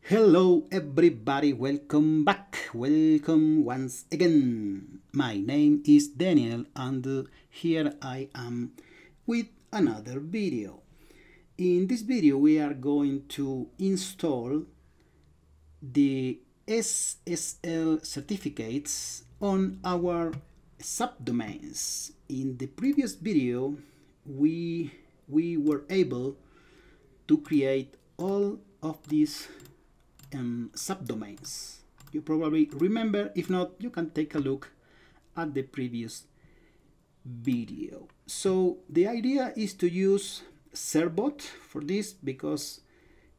Hello everybody, welcome back, welcome once again. My name is Daniel and here I am with another video. In this video we are going to install the SSL certificates on our subdomains. In the previous video we were able to create all of these subdomains. You probably remember. If not, you can take a look at the previous video. So the idea is to use Certbot for this, because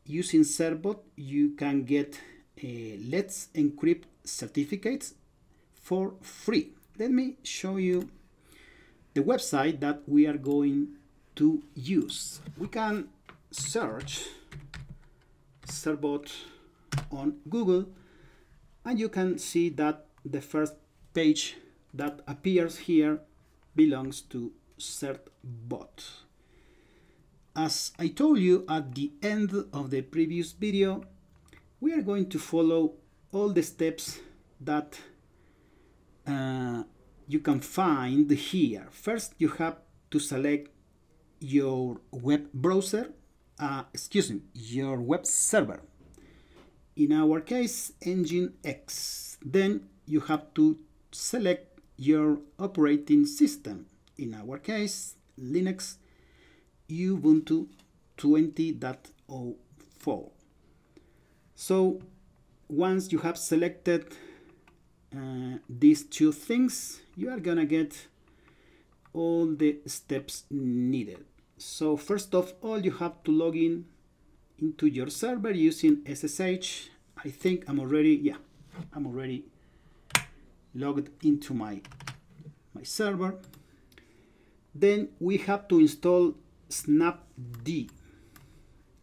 using Certbot you can get Let's Encrypt certificates for free. Let me show you the website that we are going to use. We can search Certbot on Google and you can see that the first page that appears here belongs to Certbot. As I told you at the end of the previous video, we are going to follow all the steps that you can find here. First, you have to select your web browser, your web server. In our case, Nginx. Then you have to select your operating system. In our case, Linux Ubuntu 20.04. So once you have selected these two things, you are gonna get all the steps needed. So first of all, you have to log in into your server using SSH. I think I'm already logged into my server. Then we have to install snapd.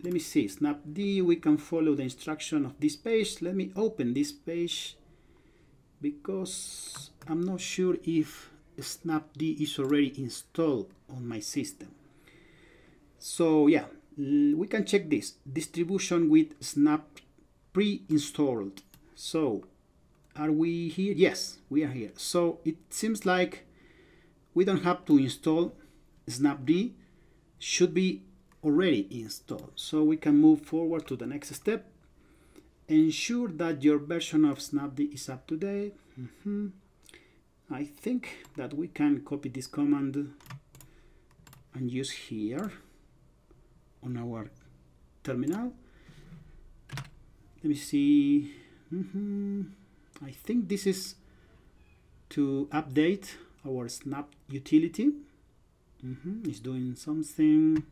Let me see, snapd. We can follow the instruction of this page. Let me open this page because I'm not sure if snapd is already installed on my system. So yeah, we can check this distribution with snap pre-installed. So are we here? Yes, we are here. So it seems like we don't have to install snapd, should be already installed. So we can move forward to the next step. Ensure that your version of snapd is up to date. I think that we can copy this command and use here on our terminal. Let me see. I think this is to update our snap utility. It's doing something.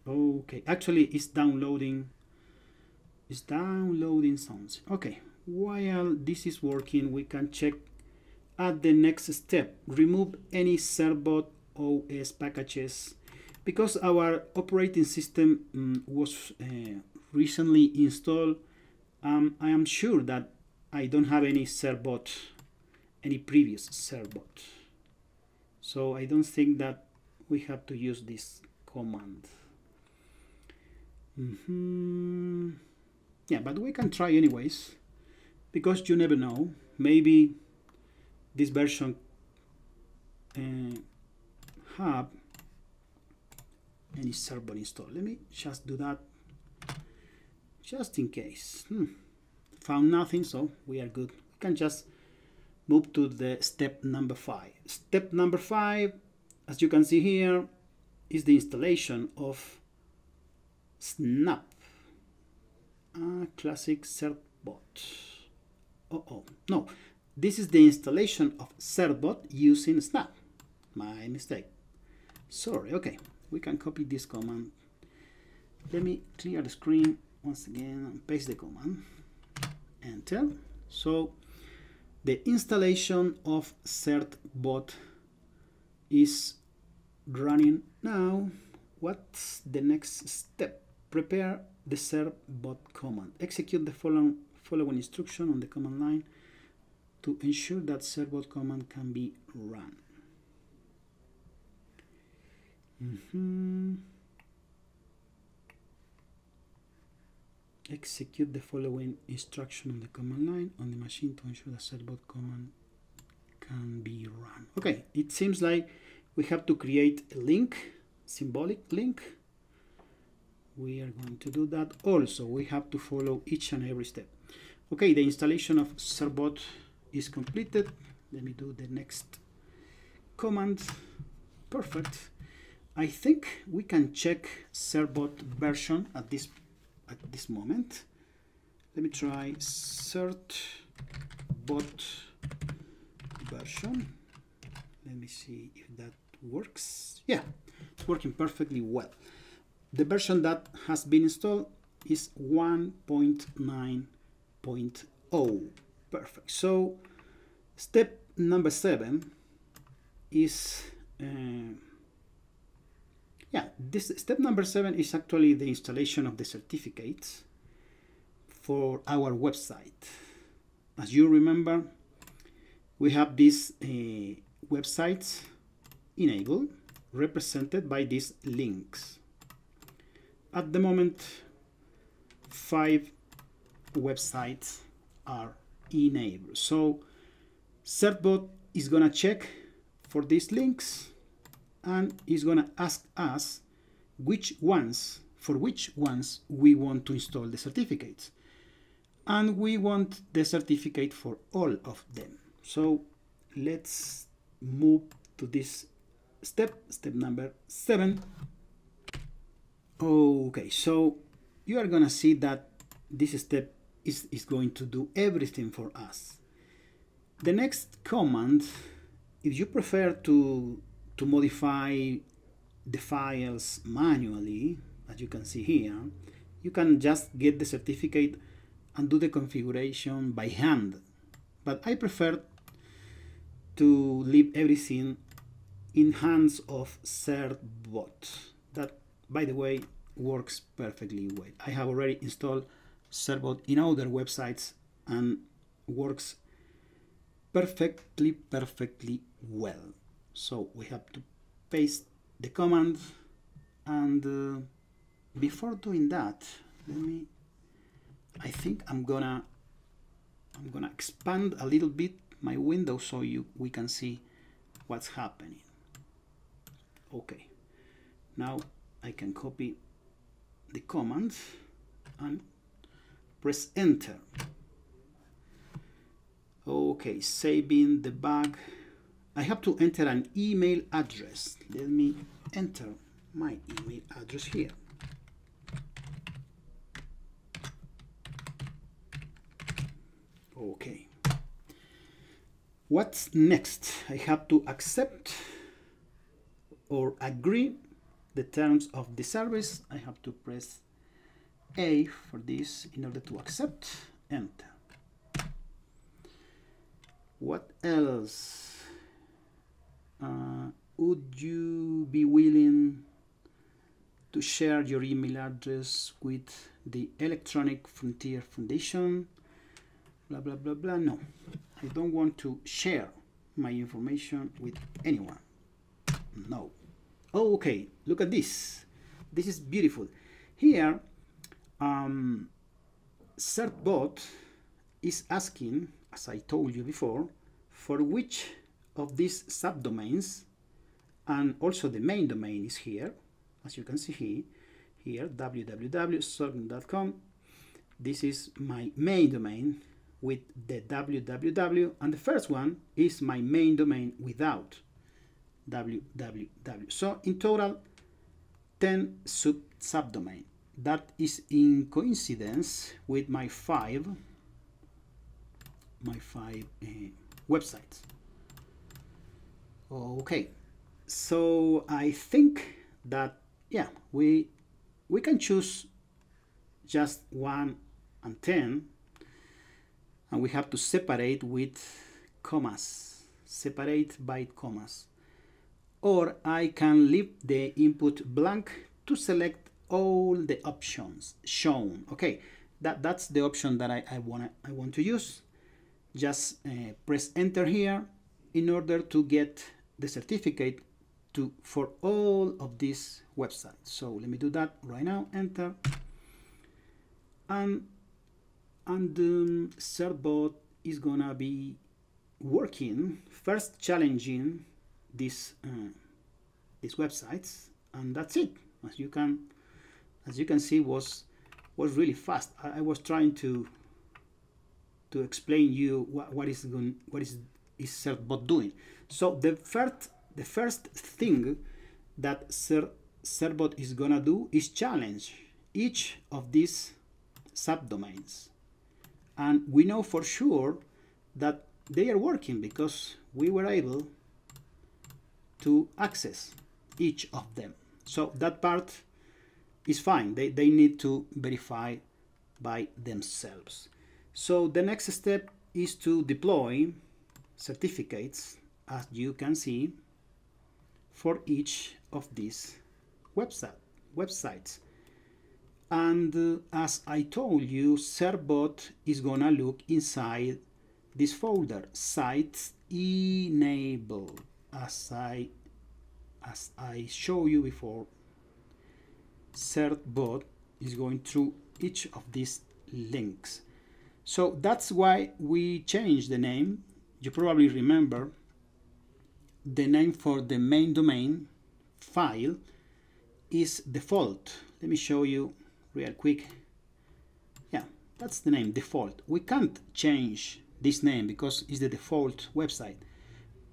Okay, actually it's downloading something. Okay, while this is working, we can check at the next step. Remove any Certbot OS packages. Because our operating system was recently installed, I am sure that I don't have any Certbot, any previous Certbot. So I don't think that we have to use this command. Yeah, but we can try anyways, because you never know. Maybe this version have any Certbot installed. Let me just do that just in case. Found nothing, so we are good. We can just move to the step number 5. Step number 5, as you can see here, is the installation of Snap, classic Certbot. No, this is the installation of Certbot using Snap. My mistake. Sorry. Okay, we can copy this command. Let me clear the screen once again and paste the command. Enter. So the installation of Certbot is running now. What's the next step? Prepare the Certbot command. Execute the following instruction on the command line to ensure that Certbot command can be run. execute the following instruction on the command line on the machine to ensure the Certbot command can be run. Okay, it seems like we have to create a link, symbolic link. We are going to do that. Also, we have to follow each and every step. Okay, the installation of Certbot is completed. Let me do the next command. Perfect. I think we can check Certbot version at this moment. Let me try Certbot version. Let me see if that works. Yeah, it's working perfectly well. The version that has been installed is 1.9.0. Perfect. So step number 7 is this step number 7 is actually the installation of the certificates for our website. As you remember, we have these websites enabled, represented by these links. At the moment, 5 websites are enabled. So Certbot is gonna check for these links and is gonna ask us for which ones we want to install the certificates. And we want the certificate for all of them. So let's move to this step number 7. Okay, so you are gonna see that this step is going to do everything for us. The next command, if you prefer to modify the files manually, as you can see here, you can just get the certificate and do the configuration by hand. But I prefer to leave everything in hands of Certbot. That, by the way, works perfectly well. I have already installed Certbot in other websites and works perfectly well. So we have to paste the command, and before doing that, I think I'm gonna expand a little bit my window so we can see what's happening. Okay, now I can copy the command and press enter. Okay, saving the bug. I have to enter an email address. Let me enter my email address here. Okay. What's next? I have to accept or agree the terms of the service. I have to press A for this in order to accept. Enter. What else? Would you be willing to share your email address with the Electronic Frontier Foundation? Blah, blah, blah, blah. No, I don't want to share my information with anyone. No. Oh, okay, look at this. This is beautiful. Here, Certbot is asking, as I told you before, for which of these subdomains, and also the main domain is here, as you can see here, www.certbot.com. This is my main domain with the www, and the first one is my main domain without www. So in total, 10 subdomain. That is in coincidence with my five websites. Okay, so I think that we can choose just 1 and 10, and we have to separate with commas, separate by commas. Or I can leave the input blank to select all the options shown. Okay, that's the option that I want to use. Just press enter here in order to get the certificate for all of these websites. So let me do that right now. Enter. and Certbot is gonna be working first, challenging these websites, and that's it. As you can see, was really fast. I was trying to explain you what is Certbot doing. So the first thing that Certbot is gonna do is challenge each of these subdomains, and we know for sure that they are working because we were able to access each of them. So that part is fine. They need to verify by themselves. So the next step is to deploy certificates, as you can see, for each of these websites. And as I told you, Certbot is gonna look inside this folder, sites enabled, as I showed you before. Certbot is going through each of these links. So that's why we changed the name. You probably remember the name for the main domain file is default. Let me show you real quick. Yeah, that's the name, default. We can't change this name because it's the default website,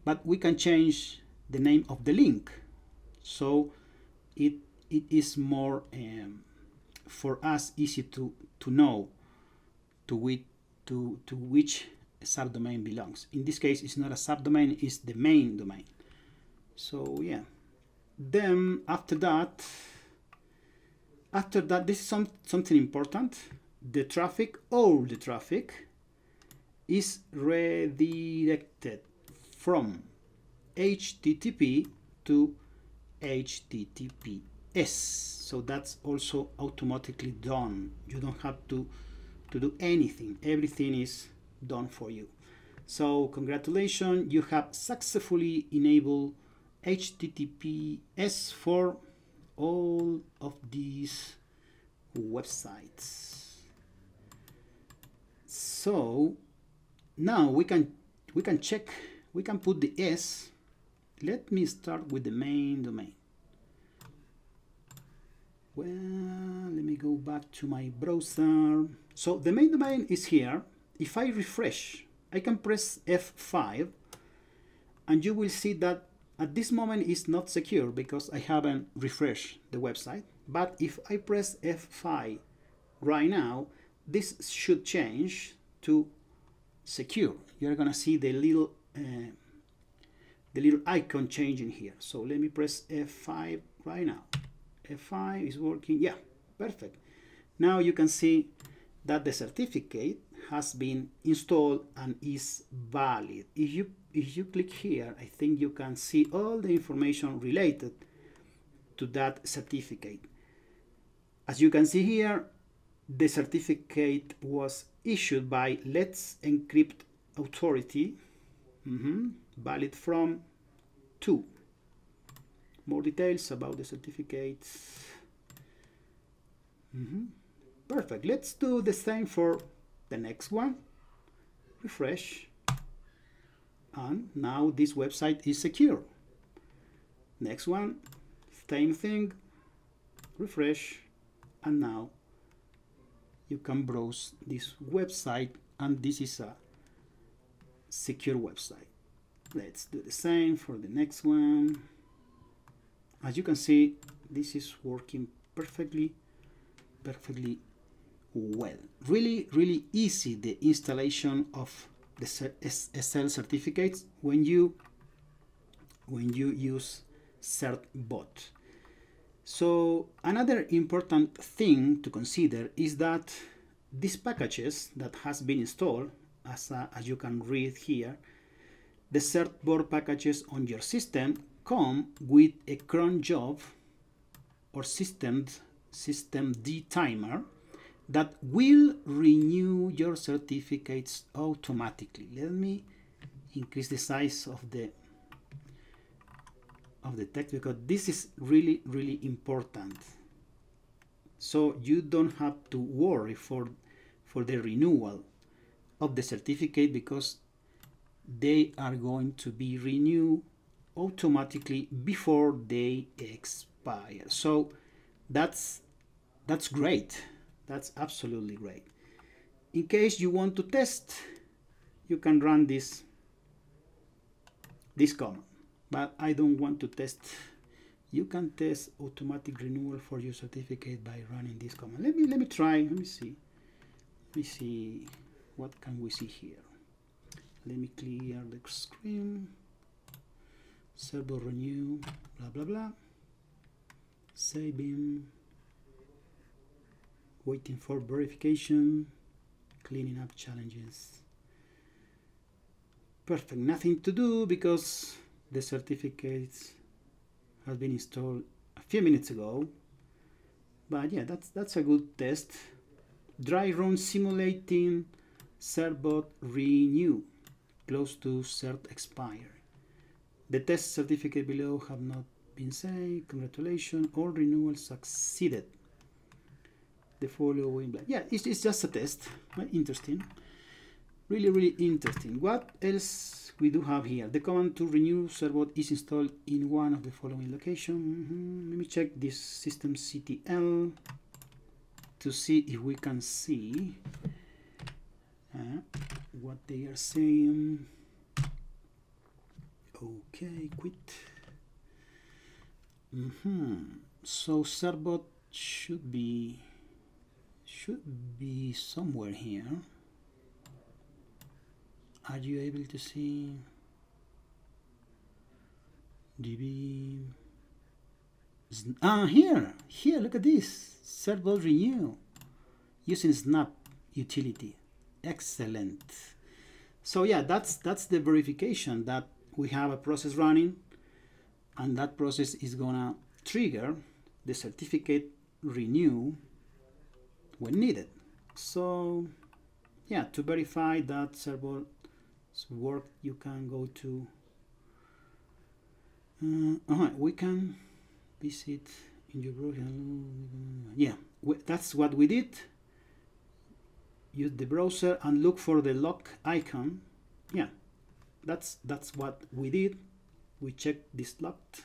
but we can change the name of the link, so it is more for us easy to know to which subdomain belongs. In this case, it's not a subdomain, it's the main domain. So yeah, then after that, this is something important. The traffic, all the traffic, is redirected from HTTP to HTTPS. So that's also automatically done. You don't have to do anything. Everything is done for you. So congratulations, you have successfully enabled HTTPS for all of these websites. So now we can check, we can put the S. Let me start with the main domain. Well, let me go back to my browser. So the main domain is here. If I refresh, I can press F5, and you will see that at this moment it's not secure because I haven't refreshed the website. But if I press F5 right now, this should change to secure. You're gonna see the little icon changing here. So let me press F5 right now. F5 is working. Yeah, perfect. Now you can see that the certificate has been installed and is valid. If you click here, I think you can see all the information related to that certificate. As you can see here, the certificate was issued by Let's Encrypt Authority, valid from 2. More details about the certificates. Perfect. Let's do the same for the next one. Refresh. And now this website is secure. Next one, same thing. Refresh. And now you can browse this website, and this is a secure website. Let's do the same for the next one. As you can see, this is working perfectly well. Really easy, the installation of the SSL certificates when you use Certbot. So another important thing to consider is that these packages that has been installed, as you can read here, the Certbot packages on your system come with a cron job or systemd timer that will renew your certificates automatically. Let me increase the size of the text because this is really important. So you don't have to worry for the renewal of the certificate, because they are going to be renewed automatically before they expire. So that's great. That's absolutely great. In case you want to test, you can run this command, but I don't want to test. You can test automatic renewal for your certificate by running this command. Let me try. Let me see. What can we see here? Let me clear the screen. Certbot renew, blah blah blah. Saving. Waiting for verification. Cleaning up challenges. Perfect. Nothing to do because the certificates has been installed a few minutes ago. But yeah, that's a good test. Dry run simulating Certbot renew close to cert expire. The test certificate below have not been saved. Congratulations, all renewals succeeded. The following, yeah, it's just a test. Interesting, really interesting. What else we do have here? The command to renew Certbot is installed in one of the following locations. Let me check this systemctl to see if we can see what they are saying. Okay, quit. So Certbot should be somewhere here. Are you able to see DB? Here, look at this. Certbot renew using Snap utility. Excellent. So yeah, that's the verification that we have a process running, and that process is gonna trigger the certificate renew when needed. So yeah, to verify that Certbot's work, you can go to we can visit in your browser. Yeah, that's what we did. Use the browser and look for the lock icon. Yeah, that's what we did. We checked this locked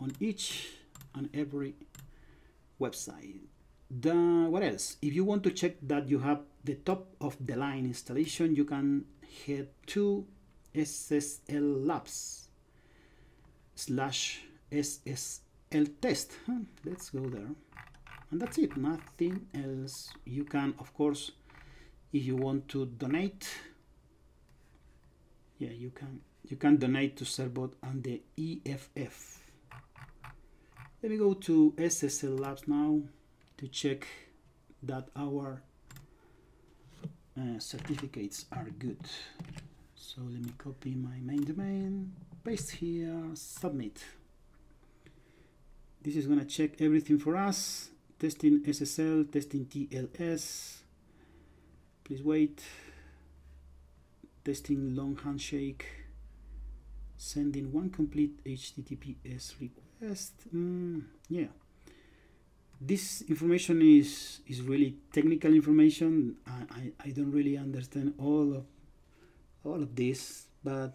on each and every website. What else? If you want to check that you have the top of the line installation, you can head to SSL labs/SSL test. Let's go there. And that's it, nothing else. You can, of course, if you want to donate, yeah, you can donate to Certbot and the EFF. Let me go to SSL Labs now to check that our certificates are good. So let me copy my main domain, paste here, submit. This is gonna check everything for us. Testing SSL, testing TLS. Please wait. Testing long handshake. Sending one complete HTTPS request. Yeah. This information is really technical information. I don't really understand all of this, but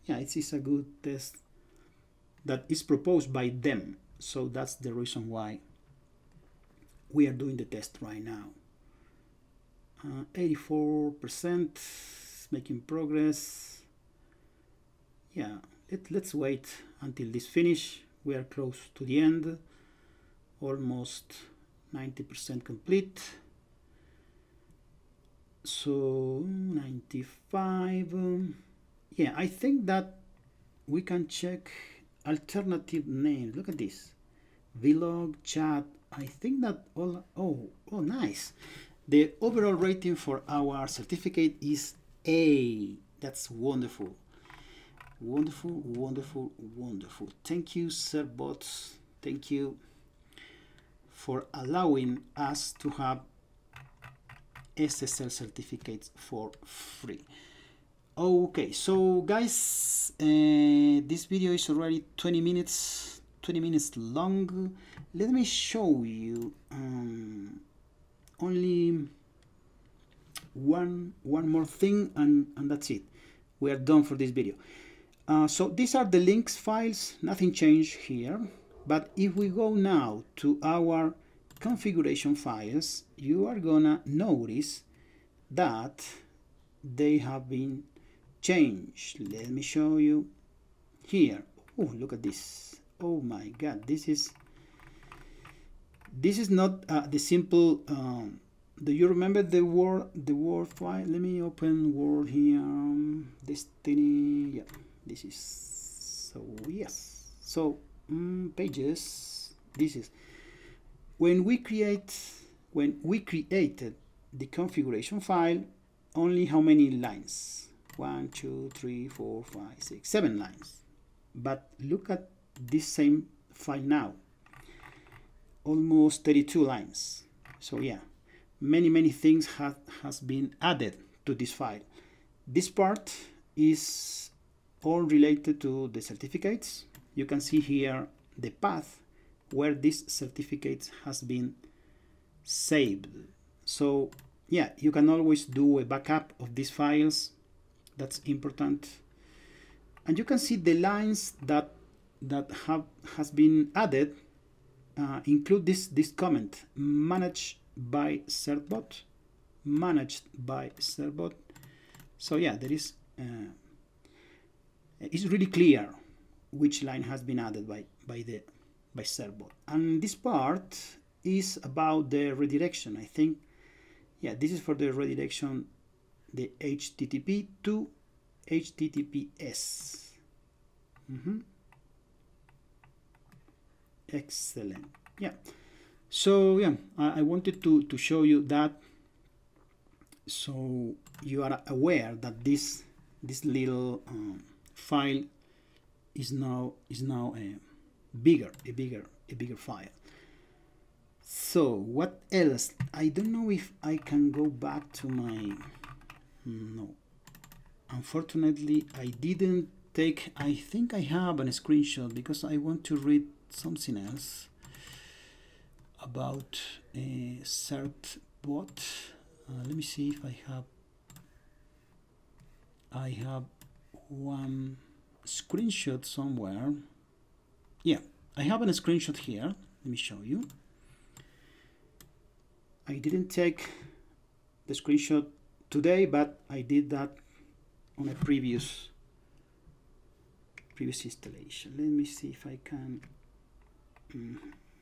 yeah, it is a good test that is proposed by them. So that's the reason why we are doing the test right now. 84% making progress. Yeah, let's wait until this finish. We are close to the end, almost 90% complete. So 95. Yeah, I think that we can check alternative names. Look at this, vlog, chat. I think that all, oh nice. The overall rating for our certificate is A. That's wonderful. Wonderful. Thank you, Certbot. Thank you for allowing us to have SSL certificates for free. Okay, so guys, this video is already 20 minutes 20 minutes long. Let me show you only one more thing, and that's it. We are done for this video. So these are the links files, nothing changed here. But if we go now to our configuration files, you are gonna notice that they have been changed. Let me show you here. Oh, look at this. Oh my god, this is not the simple do you remember the word file? Let me open Word here. Destiny. Yeah, this is so yes. So pages. This is when we created the configuration file. Only how many lines? 1, 2, 3, 4, 5, 6, 7 lines. But look at this same file now. Almost 32 lines. So yeah, many things has been added to this file. This part is all related to the certificates. You can see here the path where this certificate has been saved. So yeah, you can always do a backup of these files. That's important. And you can see the lines that has been added include this comment: managed by Certbot, managed by Certbot. So yeah, there is it's really clear which line has been added by Certbot. And this part is about the redirection. I think, yeah, this is for the redirection, the HTTP to HTTPS. Excellent. Yeah. So yeah, I wanted to show you that, so you are aware that this little file is now a bigger file. So what else? I don't know if I can go back to my, no, unfortunately I didn't take, I think I have a screenshot because I want to read something else about a Certbot. Let me see if I have one screenshot somewhere. Yeah, I have a screenshot here. Let me show you. I didn't take the screenshot today, but I did that on a previous installation. Let me see if I can.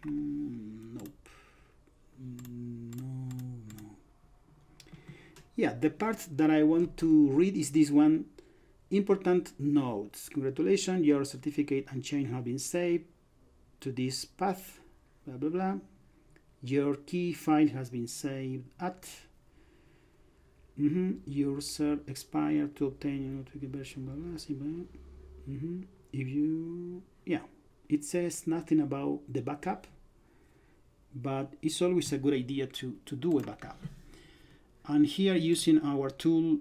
Nope. No. Yeah, the part that I want to read is this one. Important notes. Congratulations, your certificate and chain have been saved to this path. Blah blah blah. Your key file has been saved at. Your cert expired to obtain a notification version. Blah blah. If you, yeah, it says nothing about the backup, but it's always a good idea to do a backup. And here, using our tool,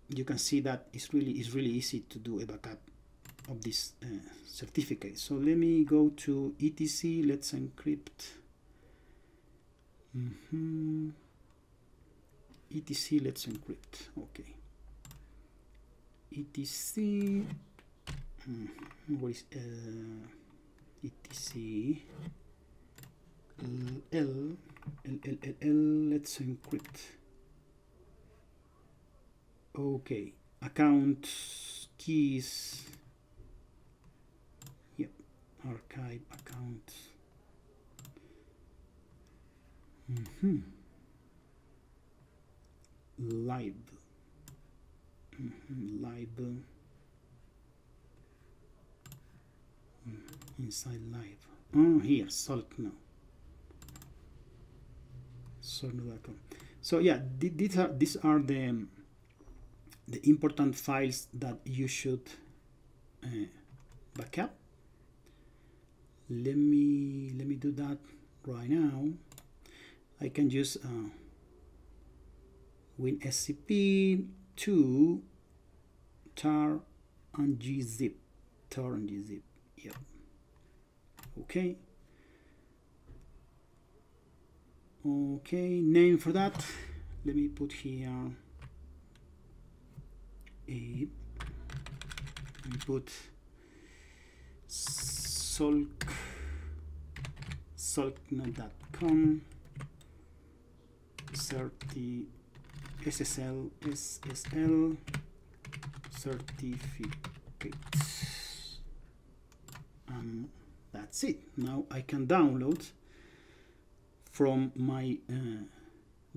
you can see that it's really easy to do a backup of this certificate. So let me go to etc. Let's encrypt. etc. Let's encrypt. Okay. etc. What is etc. L. Let's encrypt. Okay, account keys. Yep, archive account. Live. Live. Inside live. Oh, here, salt now. So yeah, these are the important files that you should back up. Let me do that right now. I can use WinSCP to tar and gzip. Yep. Okay. Okay, name for that. Let me put here let me put sulknet.com SSL certificate. That's it. Now I can download from my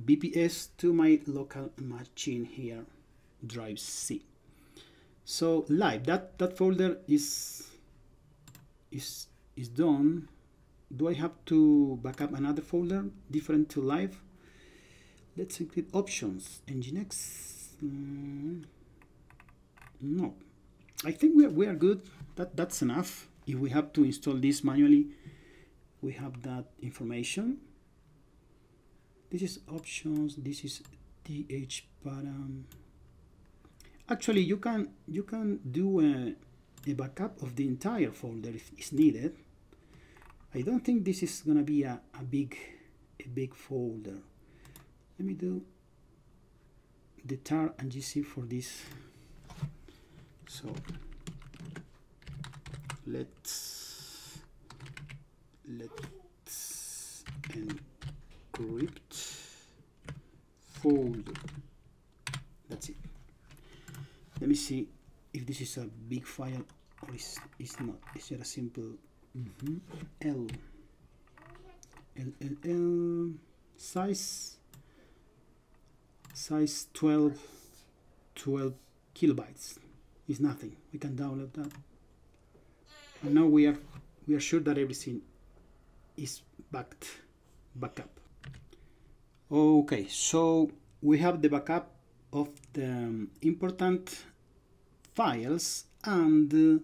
VPS to my local machine here, drive C. So live, that folder is done. Do I have to back up another folder different to live? Let's encrypt options, Nginx. No, I think we are good. That's enough. If we have to install this manually, we have that information. This is options. This is th param. Actually, you can do a backup of the entire folder if it's needed. I don't think this is gonna be a big folder. Let me do the tar and gc for this. So let's encrypt folder. That's it. Let me see if this is a big file or it's not. It's just a simple L size 12 kilobytes. Is nothing. We can download that. And now we are sure that everything is backed up. Okay, so we have the backup of the important files, and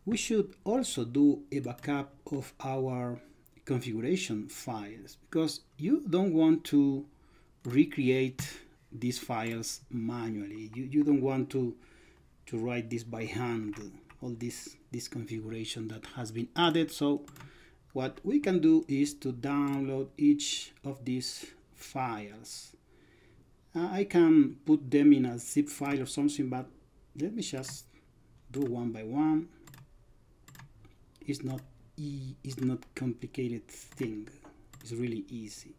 we should also do a backup of our configuration files, because you don't want to recreate these files manually. You don't want to write this by hand, all this configuration that has been added. So what we can do is to download each of these files. I can put them in a zip file or something, but let me just do one by one. It's not complicated thing. It's really easy.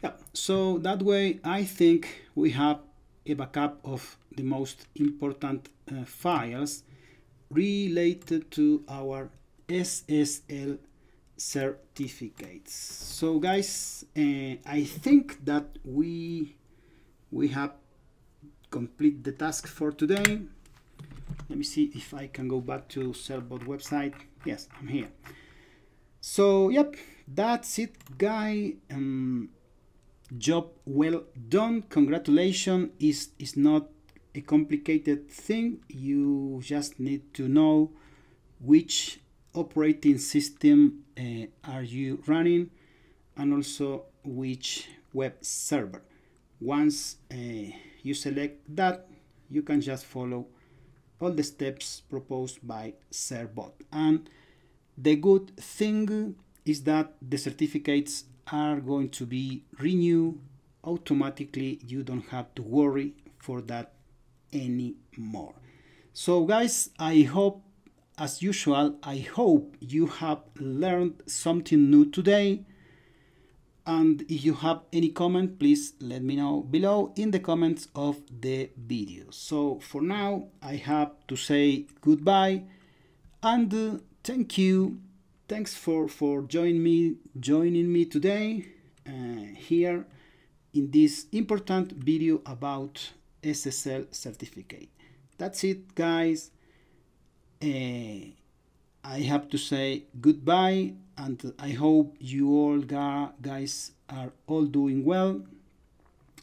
Yeah, so that way I think we have a backup of the most important files related to our SSL certificates. So guys, I think that we have complete the task for today. Let me see if I can go back to Certbot website. Yes, I'm here. So yep, that's it, guys. Job well done. Congratulations. Is not a complicated thing. You just need to know which operating system are you running, and also which web server. Once you select that, you can just follow all the steps proposed by Certbot. And the good thing is that the certificates are going to be renewed automatically. You don't have to worry for that anymore. So guys, I hope, as usual, I hope you have learned something new today. And if you have any comment, please let me know below in the comments of the video. So for now, I have to say goodbye and thank you. Thanks for joining me today here in this important video about SSL certificate. That's it, guys. I have to say goodbye, and I hope you all guys are all doing well,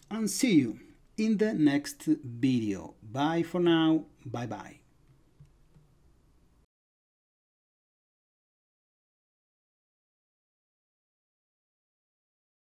and see you in the next video. Bye for now. Bye bye.